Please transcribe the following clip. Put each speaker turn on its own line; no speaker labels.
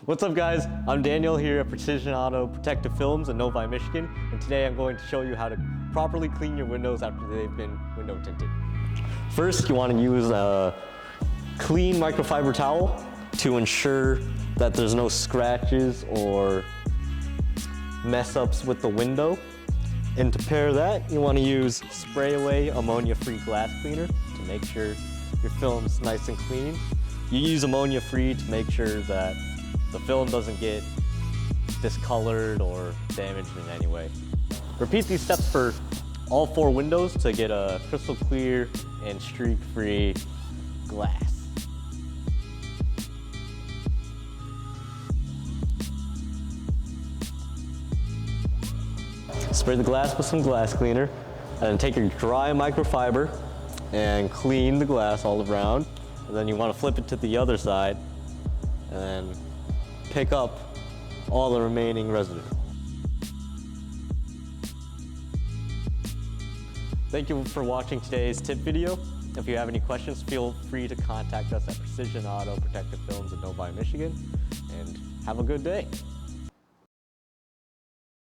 What's up guys, I'm Daniel here at Precision Auto Protective Films in Novi, Michigan, and today I'm going to show you how to properly clean your windows after they've been window tinted. First, you want to use a clean microfiber towel to ensure that there's no scratches or mess ups with the window. And to pair that, you want to use Spray Away ammonia-free glass cleaner to make sure your film's nice and clean. You use ammonia-free to make sure that the film doesn't get discolored or damaged in any way. Repeat these steps for all 4 windows to get a crystal clear and streak-free glass. Spray the glass with some glass cleaner, and then take your dry microfiber and clean the glass all around. And then you want to flip it to the other side and then pick up all the remaining residue. Thank you for watching today's tip video. If you have any questions, feel free to contact us at Precision Auto Protective Films in Novi, Michigan, and have a good day.